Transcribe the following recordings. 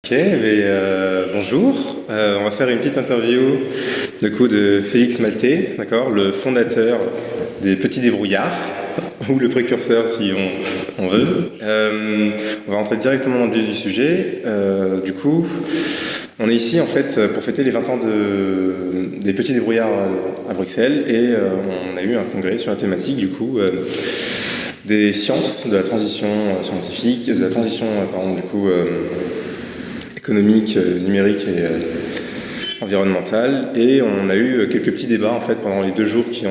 Ok, mais bonjour. On va faire une petite interview de Félix Maltais, d'accord, le fondateur des Petits Débrouillards, ou le précurseur si on veut. On va rentrer directement dans le vif du sujet. On est ici en fait pour fêter les 20 ans des Petits Débrouillards à Bruxelles et on a eu un congrès sur la thématique des sciences, de la transition scientifique, de la transition économique, numérique et environnementale. Et on a eu quelques petits débats en fait pendant les 2 jours qui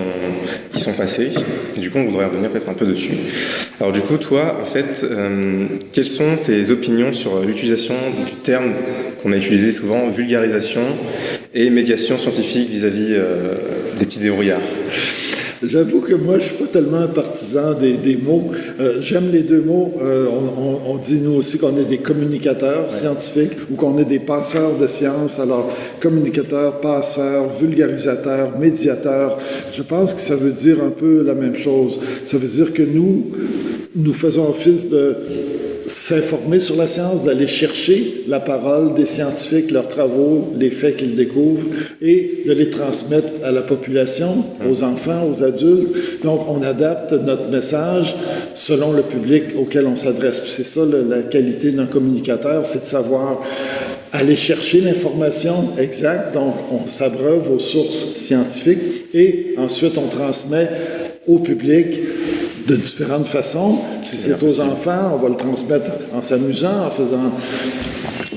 sont passés. Et du coup, on voudrait revenir peut-être un peu dessus. Alors du coup, toi, en fait, quelles sont tes opinions sur l'utilisation du terme qu'on a utilisé souvent, vulgarisation et médiation scientifique vis-à-vis des petits débrouillards? J'avoue que moi, je ne suis pas tellement un partisan des mots. J'aime les 2 mots. On dit, nous aussi, qu'on est des communicateurs scientifiques ou qu'on est des passeurs de science. Alors, communicateurs, passeurs, vulgarisateurs, médiateurs, je pense que ça veut dire un peu la même chose. Ça veut dire que nous faisons office de s'informer sur la science, d'aller chercher la parole des scientifiques, leurs travaux, les faits qu'ils découvrent et de les transmettre à la population, aux enfants, aux adultes. Donc, on adapte notre message selon le public auquel on s'adresse. Puis c'est ça la qualité d'un communicateur, c'est de savoir aller chercher l'information exacte. Donc, on s'abreuve aux sources scientifiques et ensuite on transmet au public de différentes façons. Si c'est aux enfants, on va le transmettre en s'amusant, en faisant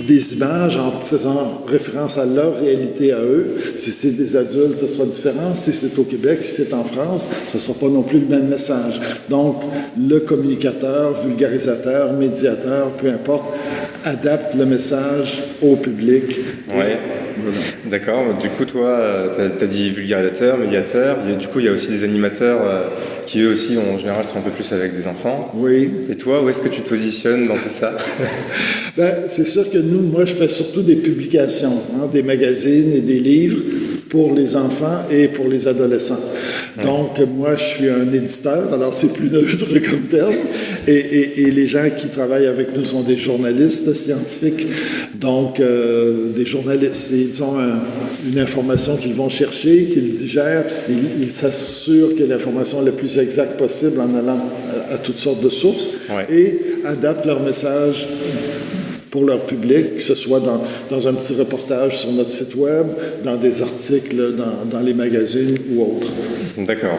des images, en faisant référence à leur réalité à eux. Si c'est des adultes, ce sera différent. Si c'est au Québec, si c'est en France, ce ne sera pas non plus le même message. Donc, le communicateur, vulgarisateur, médiateur, peu importe, adapte le message au public. Ouais. Voilà. D'accord. Du coup, toi, tu as dit vulgarisateur, médiateur. Du coup, il y a aussi des animateurs qui, eux aussi, en général, sont un peu plus avec des enfants. Oui. Et toi, où est-ce que tu te positionnes dans tout ça? C'est sûr que moi, je fais surtout des publications, des magazines et des livres pour les enfants et pour les adolescents. Donc, moi, je suis un éditeur, alors c'est plus neutre comme terme. Et les gens qui travaillent avec nous sont des journalistes scientifiques. Donc, des journalistes, ils ont une information qu'ils vont chercher, qu'ils digèrent. Ils s'assurent que l'information est la plus exacte possible en allant à toutes sortes de sources et adaptent leur message pour leur public, que ce soit dans un petit reportage sur notre site web, dans des articles dans les magazines ou autres. D'accord.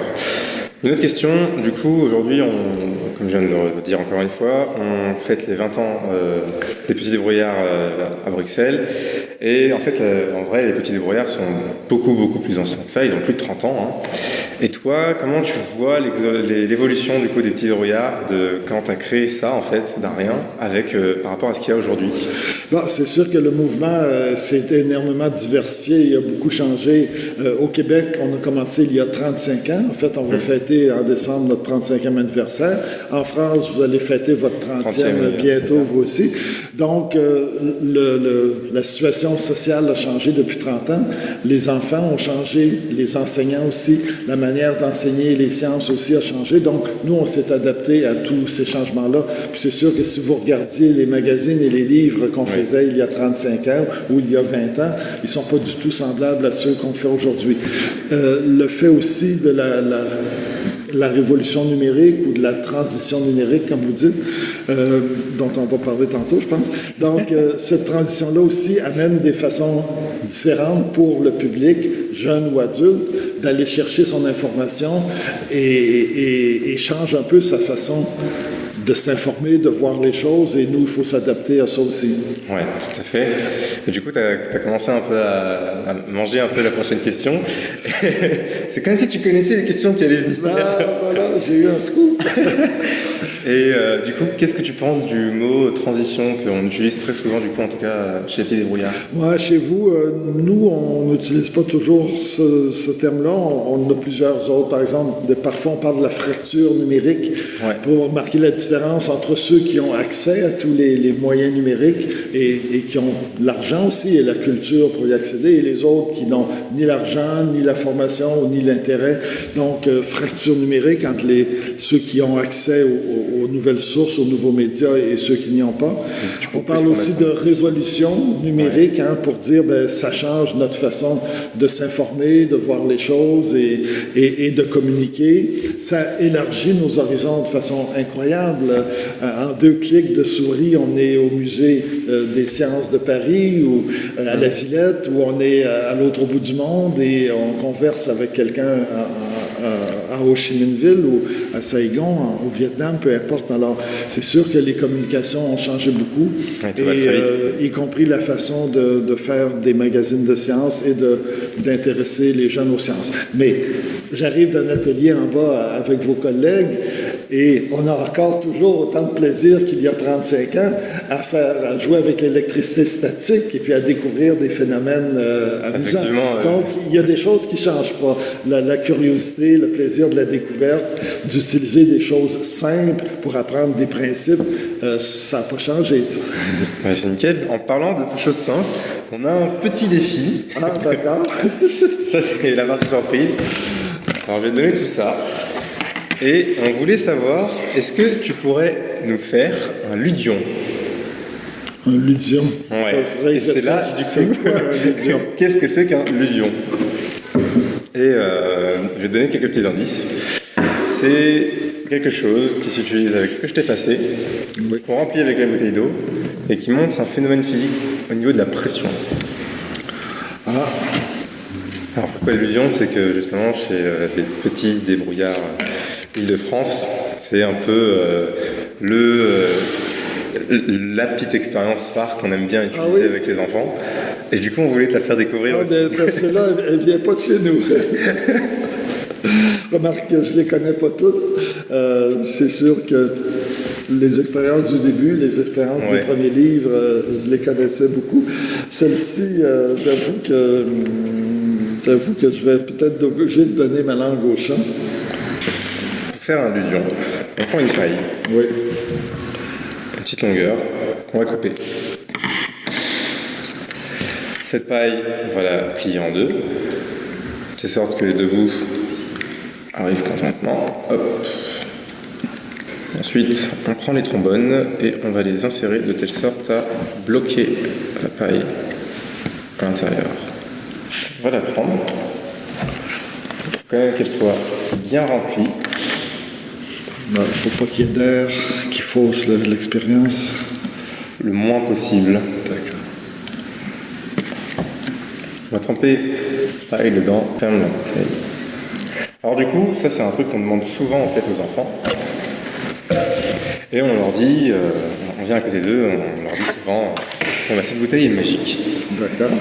Une autre question, du coup, aujourd'hui, comme je viens de le dire encore une fois, on fête les 20 ans des Petits Débrouillards à Bruxelles. Et en fait, en vrai, les Petits Débrouillards sont beaucoup, beaucoup plus anciens que ça. Ils ont plus de 30 ans. Et toi, comment tu vois l'évolution du coup des Petits Débrouillards de quand tu as créé ça, en fait, d'un rien, par rapport à ce qu'il y a aujourd'hui? C'est sûr que le mouvement s'est énormément diversifié, il a beaucoup changé. Au Québec, on a commencé il y a 35 ans. En fait, on va fêter en décembre notre 35e anniversaire. En France, vous allez fêter votre 30e bientôt, vous aussi. Donc, la situation sociale a changé depuis 30 ans. Les enfants ont changé, les enseignants aussi. La manière d'enseigner les sciences aussi a changé. Donc, nous, on s'est adapté à tous ces changements-là. Puis c'est sûr que si vous regardiez les magazines et les livres qu'on faisait il y a 35 ans ou il y a 20 ans, ils ne sont pas du tout semblables à ceux qu'on fait aujourd'hui. Le fait aussi de la révolution numérique ou de la transition numérique, comme vous dites, dont on va parler tantôt, je pense. Donc, cette transition-là aussi amène des façons différentes pour le public, jeune ou adulte, d'aller chercher son information et change un peu sa façon de s'informer, de voir les choses, et nous, il faut s'adapter à ça aussi. Oui, tout à fait. Et du coup, tu as commencé un peu à manger un peu la prochaine question. C'est comme si tu connaissais les questions qui allaient venir. Voilà, j'ai eu un scoop. Et du coup, qu'est-ce que tu penses du mot transition qu'on utilise très souvent, du coup, en tout cas, chez Petits Débrouillards? Chez vous, nous, on n'utilise pas toujours ce terme-là. On en a plusieurs autres. Par exemple, parfois, on parle de la fracture numérique pour marquer la différence entre ceux qui ont accès à tous les moyens numériques et qui ont l'argent aussi et la culture pour y accéder, et les autres qui n'ont ni l'argent, ni la formation, ni l'intérêt. Donc, fracture numérique entre ceux qui ont accès aux aux nouvelles sources, aux nouveaux médias et ceux qui n'y ont pas. On parle aussi de révolution numérique, pour dire ça change notre façon de s'informer, de voir les choses et de communiquer. Ça élargit nos horizons de façon incroyable. En 2 clics de souris, on est au musée des sciences de Paris ou à la Villette, où on est à l'autre bout du monde et on converse avec quelqu'un à Ho Chi Minh Ville ou à Saigon, au Vietnam, peu importe. Alors, c'est sûr que les communications ont changé beaucoup, y compris la façon de faire des magazines de sciences et d'intéresser les jeunes aux sciences. Mais j'arrive d'un atelier en bas avec vos collègues et on a encore toujours autant de plaisir qu'il y a 35 ans à jouer avec l'électricité statique et puis à découvrir des phénomènes amusants. Donc, il y a des choses qui ne changent pas. La curiosité, le plaisir de la découverte, d'utiliser des choses simples pour apprendre des principes, ça n'a pas changé, ça. Ouais, c'est nickel. En parlant de choses simples, on a un petit défi. Ah, d'accord. Ça, c'est la partie surprise. Alors, je vais te donner tout ça. Et on voulait savoir, est-ce que tu pourrais nous faire un ludion? Un ludion? Ouais. Et c'est là, du coup, qu'est-ce que c'est qu'un ludion? Et je vais te donner quelques petits indices. C'est quelque chose qui s'utilise avec ce que je t'ai passé, qu'on remplit avec la bouteille d'eau, et qui montre un phénomène physique au niveau de la pression. Alors pourquoi l'illusion? C'est que justement chez les petits débrouillards Île-de-France, c'est un peu la petite expérience phare qu'on aime bien utiliser avec les enfants. Et du coup, on voulait te la faire découvrir aussi. Celle-là, elle ne vient pas de chez nous. Remarque que je ne les connais pas toutes. C'est sûr que les expériences du début, les expériences des premiers livres, je les connaissais beaucoup. Celle-ci, j'avoue que je vais peut-être être obligé de donner ma langue au chat. Pour faire un ludion, on prend une paille. Oui. Une petite longueur qu'on va couper. Cette paille, on va la plier en 2, de sorte que les 2 bouts arrivent conjointement. Hop. Ensuite, on prend les trombones et on va les insérer de telle sorte à bloquer la paille à l'intérieur. On va la prendre. Il faut quand même qu'elle soit bien remplie. Il ne faut pas qu'il y ait d'air qui fausse l'expérience. Le moins possible. D'accord. On va tremper pareil dedans, ferme la bouteille. Alors du coup, ça c'est un truc qu'on demande souvent en fait aux enfants. Et on leur dit, on vient à côté d'eux, on leur dit souvent, cette bouteille est magique. D'accord.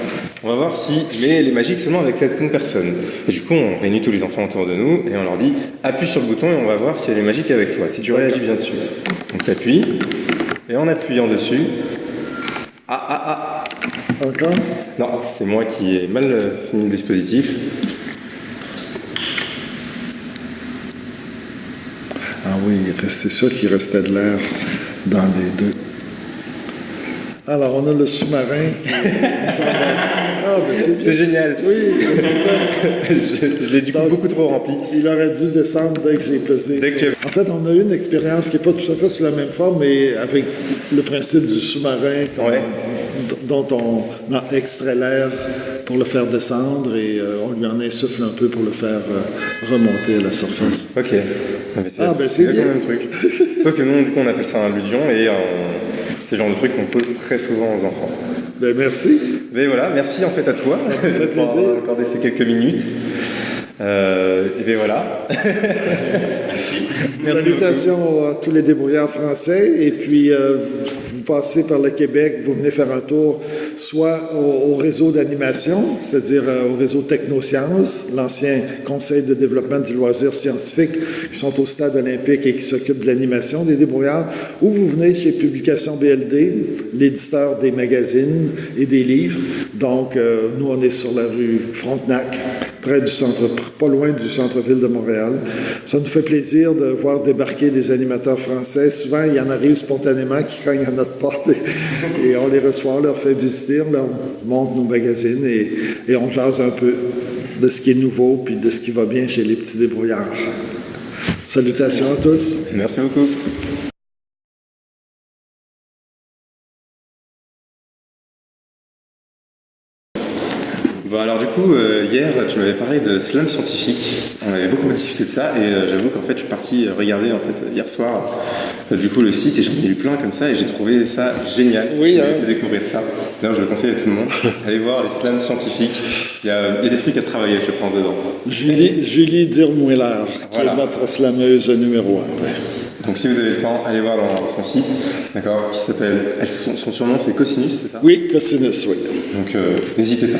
On va voir si, mais elle est magique seulement avec certaines personnes. Et du coup, on réunit tous les enfants autour de nous et on leur dit, appuie sur le bouton et on va voir si elle est magique avec toi, si tu réagis bien dessus. Donc t'appuies, et en appuyant dessus, Encore? Non, c'est moi qui ai mal fini le dispositif. Ah oui, c'est sûr qu'il restait de l'air dans les 2. Alors, on a le sous-marin qui s'en va. Ah, c'est génial. Oui, super. Je l'ai du coup beaucoup trop rempli. Il aurait dû descendre dès que j'ai pesé. En fait, on a eu une expérience qui n'est pas tout à fait sur la même forme, mais avec le principe du sous-marin dont on a extrait l'air pour le faire descendre et on lui en insuffle un peu pour le faire remonter à la surface. Ok. C'est bien. Le même truc. Sauf que nous, du coup, on appelle ça un ludion et c'est le genre de truc qu'on pose très souvent aux enfants. Ben, merci. Mais voilà, merci en fait à toi. Ça me fait plaisir. Pour accorder ces quelques minutes. Et bien voilà. Merci. Salutations à tous les débrouillards français. Et puis, vous passez par le Québec, vous venez faire un tour soit au réseau d'animation, c'est-à-dire au réseau Technosciences, l'ancien conseil de développement du loisir scientifique qui sont au stade olympique et qui s'occupent de l'animation des débrouillards, ou vous venez chez Publications BLD, l'éditeur des magazines et des livres. Donc, nous, on est sur la rue Frontenac, près du pas loin du centre-ville de Montréal. Ça nous fait plaisir de voir débarquer des animateurs français. Souvent, il y en arrive spontanément qui cognent à notre porte et on les reçoit, on leur fait visiter, on leur montre nos magazines et on jase un peu de ce qui est nouveau puis de ce qui va bien chez les petits débrouillards. Salutations à tous. Merci beaucoup. Bon alors du coup, hier tu m'avais parlé de slam scientifique, on avait beaucoup discuté de ça et j'avoue qu'en fait je suis parti regarder en fait hier soir du coup le site et j'en ai lu plein comme ça et j'ai trouvé ça génial. Oui, Tu m'avais fait découvrir ça. D'ailleurs je le conseille à tout le monde, allez voir les slams scientifiques, il y a des trucs à travailler je pense dedans. Julie Dirmouiller, qui Voilà. est notre slameuse numéro 1. Donc si vous avez le temps, allez voir dans son site, d'accord, qui s'appelle, son surnom c'est Cosinus, c'est ça? Oui, Cosinus, oui. Donc n'hésitez pas.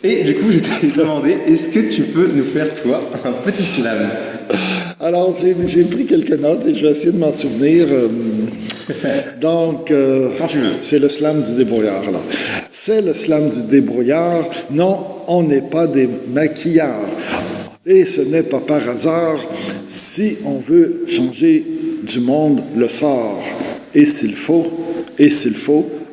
Et du coup je t'ai demandé, est-ce que tu peux nous faire toi un petit slam? Alors, j'ai pris quelques notes et je vais essayer de m'en souvenir. Donc, Quand tu veux. c'est le slam du débrouillard, là. C'est le slam du débrouillard. Non, on n'est pas des maquillards. Et ce n'est pas par hasard si on veut changer du monde le sort. Et s'il faut,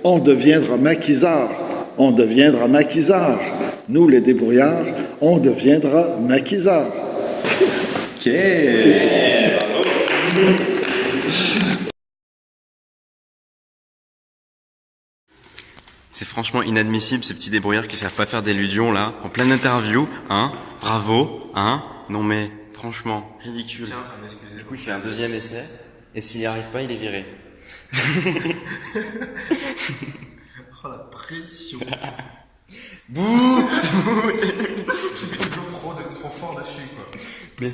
on deviendra maquisards. On deviendra maquisards. Nous, les débrouillards, on deviendra maquisards. Ok. C'est franchement inadmissible ces petits débrouillards qui savent pas faire d'élusion là, en pleine interview, hein? Bravo, hein? Non mais, franchement, ridicule. Du coup, il fait un deuxième essai, et s'il n'y arrive pas, il est viré. Oh la pression. Bouh! J'ai toujours trop fort dessus quoi. Mais...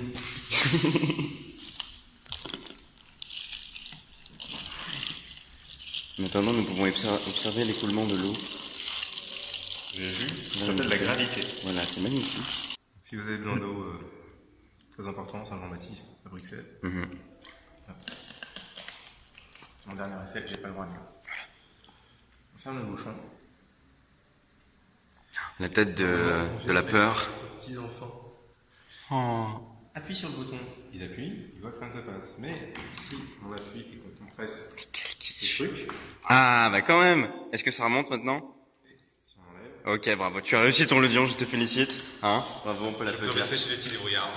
Maintenant, nous pouvons observer l'écoulement de l'eau. J'ai vu, ça s'appelle la gravité. Voilà, c'est magnifique. Si vous avez besoin d'eau, très important, Saint-Jean-Baptiste, à Bruxelles. Mon dernier essai, j'ai pas le droit de lire. Voilà. On ferme le bouchon. La tête de la peur. Petits enfants. Oh. Appuie sur le bouton. Ils appuient, ils voient que rien ne se passe. Mais si on appuie et qu'on compresse le truc, Ah, bah quand même! Est-ce que ça remonte maintenant? si on enlève, Ok, bravo. Tu as réussi ton audion, je te félicite. Hein? Bravo, on peut on peut l'applaudir. rester chez les petits débrouillards.